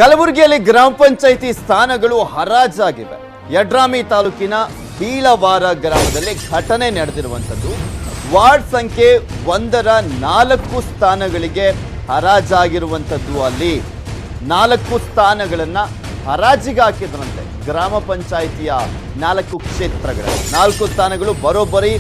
ಕಲಬುರಗಿಯಲ್ಲಿ ಗ್ರಾಮ ಪಂಚಾಯಿತಿ ಸ್ಥಾನಗಳು ಹರಾಜಾಗಿವೆ. ಯಡ್ರಾಮಿ ತಾಲೂಕಿನ ಬೀಳವಾರ ಗ್ರಾಮದಲ್ಲಿ ಘಟನೆ ನಡೆದಿರುವಂತದ್ದು. ವಾರ್ಡ್ ಸಂಖ್ಯೆ 1ರ 4 ಸ್ಥಾನಗಳಿಗೆ ಹರಾಜಾಗಿರುವಂತದ್ದು. ಅಲ್ಲಿ 4 ಸ್ಥಾನಗಳನ್ನ ಹರಾಜಿಗೆ ಹಾಕಿದ್ರಂತೆ. ಗ್ರಾಮ ಪಂಚಾಯಿತಿಯ 4 ಕ್ಷೇತ್ರಗಳಲ್ಲಿ 4 ಸ್ಥಾನಗಳು ಬರೋಬ್ಬರಿ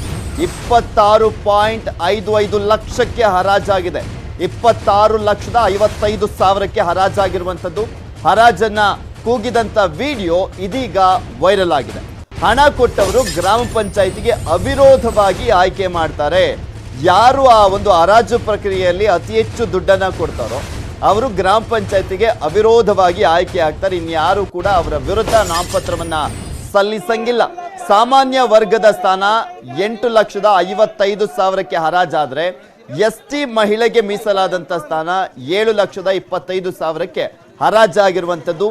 26.55 ಲಕ್ಷಕ್ಕೆ ಹರಾಜಾಗಿದೆ. 26,55,000ಕ್ಕೆ ಹರಾಜಾಗಿರುವಂಥದ್ದು. ಹರಾಜನ್ನ ಕೂಗಿದಂತ ವಿಡಿಯೋ ಇದೀಗ ವೈರಲ್ ಆಗಿದೆ. ಹಣ ಕೊಟ್ಟವರು ಗ್ರಾಮ ಪಂಚಾಯಿತಿಗೆ ಅವಿರೋಧವಾಗಿ ಆಯ್ಕೆ ಮಾಡ್ತಾರೆ. ಯಾರು ಆ ಒಂದು ಹರಾಜು ಪ್ರಕ್ರಿಯೆಯಲ್ಲಿ ಅತಿ ಹೆಚ್ಚು ದುಡ್ಡನ್ನ ಕೊಡ್ತಾರೋ ಅವರು ಗ್ರಾಮ ಪಂಚಾಯಿತಿಗೆ ಅವಿರೋಧವಾಗಿ ಆಯ್ಕೆ ಆಗ್ತಾರೆ. ಇನ್ಯಾರು ಕೂಡ ಅವರ ವಿರುದ್ಧ ನಾಮಪತ್ರವನ್ನ ಸಲ್ಲಿಸಂಗಿಲ್ಲ. ಸಾಮಾನ್ಯ ವರ್ಗದ ಸ್ಥಾನ 8,55,000ಕ್ಕೆ ಹರಾಜಾದ್ರೆ ST ಮಹಿಳೆಗೆ ಮೀಸಲಾದಂತ ಸ್ಥಾನ 7,25,000ಕ್ಕೆ ಹರಾಜಾಗಿರುವಂತದ್ದು.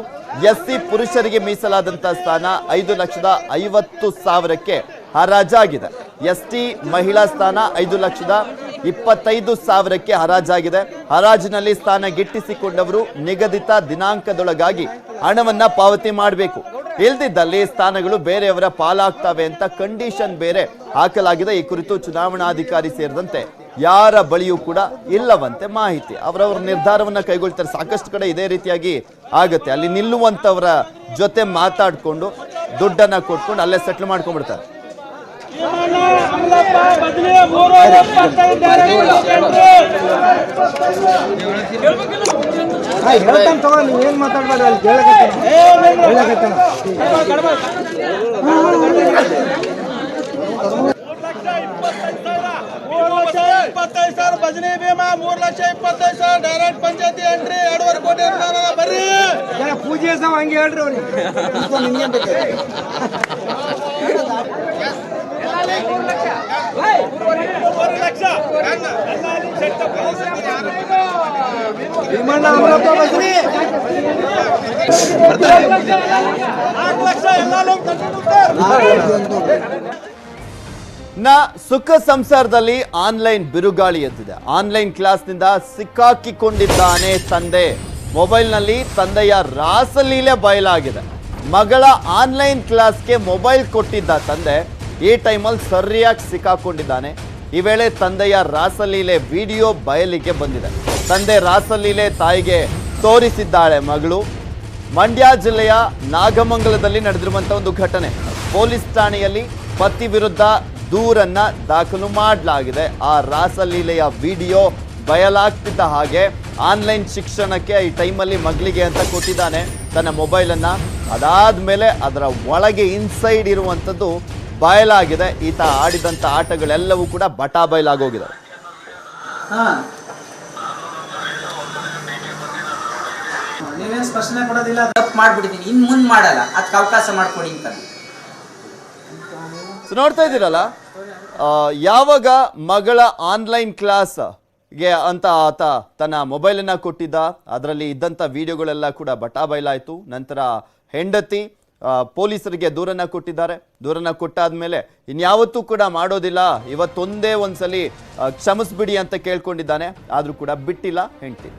SC ಪುರುಷರಿಗೆ ಮೀಸಲಾದಂತ ಸ್ಥಾನ 5,50,000ಕ್ಕೆ ಹರಾಜಾಗಿದೆ. ST ಮಹಿಳಾ ಸ್ಥಾನ 5,25,000ಕ್ಕೆ ಹರಾಜಾಗಿದೆ. ಹರಾಜಿನಲ್ಲಿ ಸ್ಥಾನ ಗಿಟ್ಟಿಸಿಕೊಂಡವರು ನಿಗದಿತ ದಿನಾಂಕದೊಳಗಾಗಿ ಹಣವನ್ನ ಪಾವತಿ ಮಾಡಬೇಕು. ಇಲ್ದಿದ್ದಲ್ಲಿ ಸ್ಥಾನಗಳು ಬೇರೆಯವರ ಪಾಲಾಗ್ತವೆ ಅಂತ ಕಂಡೀಷನ್ ಬೇರೆ ಹಾಕಲಾಗಿದೆ. ಈ ಕುರಿತು ಚುನಾವಣಾಧಿಕಾರಿ ಸೇರಿದಂತೆ ಯಾರ ಬಳಿಯೂ ಕೂಡ ಇಲ್ಲವಂತೆ ಮಾಹಿತಿ. ಅವರವರ ನಿರ್ಧಾರವನ್ನ ಕೈಗೊಳ್ತಾರೆ. ಸಾಕಷ್ಟು ಕಡೆ ಇದೇ ರೀತಿಯಾಗಿ ಆಗತ್ತೆ. ಅಲ್ಲಿ ನಿಲ್ಲುವಂತವರ ಜೊತೆ ಮಾತಾಡ್ಕೊಂಡು ದುಡ್ಡನ್ನ ಕೊಟ್ಕೊಂಡು ಅಲ್ಲೇ ಸೆಟ್ಲ್ ಮಾಡ್ಕೊಂಡ್ಬಿಡ್ತಾರೆ. ಏನ್ ಮಾತಾಡ್ಬೇಡ ಭಜನೆ ಭೀಮಾ 3,25,000 ಡೈರೆಕ್ಟ್ ಪಂಚಾಯತಿ ಎಂಟ್ರಿ 2.5 ಕೋಟಿ ಬರ್ರಿ ಪೂಜೆ ಸಹ ಹಂಗೆ ಹೇಳ್ರಿ ಅವ್ರಿಗೆ. ಭೀಮಣ್ಣ ಅಮರಪ್ಪ ಭಜನೆ 4 ಲಕ್ಷ ಎಲ್ಲ ಸುಖ ಸಂಸಾರದಲ್ಲಿ ಆನ್ಲೈನ್ ಬಿರುಗಾಳಿ ಎದ್ದಿದೆ. ಆನ್ಲೈನ್ ಕ್ಲಾಸ್ನಿಂದ ಸಿಕ್ಕಾಕಿಕೊಂಡಿದ್ದಾನೆ ತಂದೆ. ಮೊಬೈಲ್ನಲ್ಲಿ ತಂದೆಯ ರಾಸಲೀಲೆ ಬಯಲಾಗಿದೆ. ಮಗಳ ಆನ್ಲೈನ್ ಕ್ಲಾಸ್ಗೆ ಮೊಬೈಲ್ ಕೊಟ್ಟಿದ್ದ ತಂದೆ ಈ ಟೈಮಲ್ಲಿ ಸರಿಯಾಗಿ ಸಿಕ್ಕಾಕೊಂಡಿದ್ದಾನೆ. ಈ ವೇಳೆ ತಂದೆಯ ರಾಸಲೀಲೆ ವಿಡಿಯೋ ಬಯಲಿಗೆ ಬಂದಿದೆ. ತಂದೆ ರಾಸಲೀಲೆ ತಾಯಿಗೆ ತೋರಿಸಿದ್ದಾಳೆ ಮಗಳು. ಮಂಡ್ಯ ಜಿಲ್ಲೆಯ ನಾಗಮಂಗಲದಲ್ಲಿ ನಡೆದಿರುವಂತಹ ಒಂದು ಘಟನೆ. ಪೊಲೀಸ್ ಠಾಣೆಯಲ್ಲಿ ಪತಿ ವಿರುದ್ಧ ದೂರನ್ನ ದಾಖಲು ಮಾಡಲಾಗಿದೆ. ಆ ರಾಸಲೀಲೆಯ ವಿಡಿಯೋ ಬಯಲಾಗ್ತಿದ್ದ ಹಾಗೆ ಆನ್ಲೈನ್ ಶಿಕ್ಷಣಕ್ಕೆ ಈ ಟೈಮಲ್ಲಿ ಮಗಳಿಗೆ ಅಂತ ಕೊಟ್ಟಿದ್ದಾನೆ ತನ್ನ ಮೊಬೈಲನ್ನ. ಅದಾದ್ಮೇಲೆ ಅದರ ಒಳಗೆ ಇನ್ಸೈಡ್ ಇರುವಂಥದ್ದು ಬಯಲಾಗಿದೆ. ಈತ ಆಡಿದಂಥ ಆಟಗಳೆಲ್ಲವೂ ಕೂಡ ಬಟಾ ಬಯಲಾಗೋಗಿದೆ. ನೀವೇನು ಸ್ಪಷ್ಟನೆ ಕೊಡೋದಿಲ್ಲ, ತಪ್ಪು ಮಾಡ್ಬಿಟ್ಟಿದ್ದೀನಿ, ಇನ್ನು ಮುಂದೆ ಮಾಡಲ್ಲ, ಅದಕ್ಕೆ ಅವಕಾಶ ಮಾಡ್ಕೊಡಿ ಅಂತ. ನೋಡ್ತಾ ಇದ್ದೀರಲ್ಲ, ಯಾವಾಗ ಮಗಳ ಆನ್ಲೈನ್ ಕ್ಲಾಸ್ಗೆ ಅಂತ ಆತ ತನ್ನ ಮೊಬೈಲನ್ನು ಕೊಟ್ಟಿದ್ದ, ಅದರಲ್ಲಿ ಇದ್ದಂಥ ವಿಡಿಯೋಗಳೆಲ್ಲ ಕೂಡ ಬಟಾ ಬಯಲಾಯಿತು. ನಂತರ ಹೆಂಡತಿ ಪೊಲೀಸರಿಗೆ ದೂರನ್ನ ಕೊಟ್ಟಿದ್ದಾರೆ. ದೂರನ್ನ ಕೊಟ್ಟಾದ್ಮೇಲೆ ಇನ್ಯಾವತ್ತೂ ಕೂಡ ಮಾಡೋದಿಲ್ಲ, ಇವತ್ತೊಂದೇ ಒಂದ್ಸಲಿ ಕ್ಷಮಿಸ್ಬಿಡಿ ಅಂತ ಕೇಳ್ಕೊಂಡಿದ್ದಾನೆ. ಆದರೂ ಕೂಡ ಬಿಟ್ಟಿಲ್ಲ ಹೆಂಡತಿ.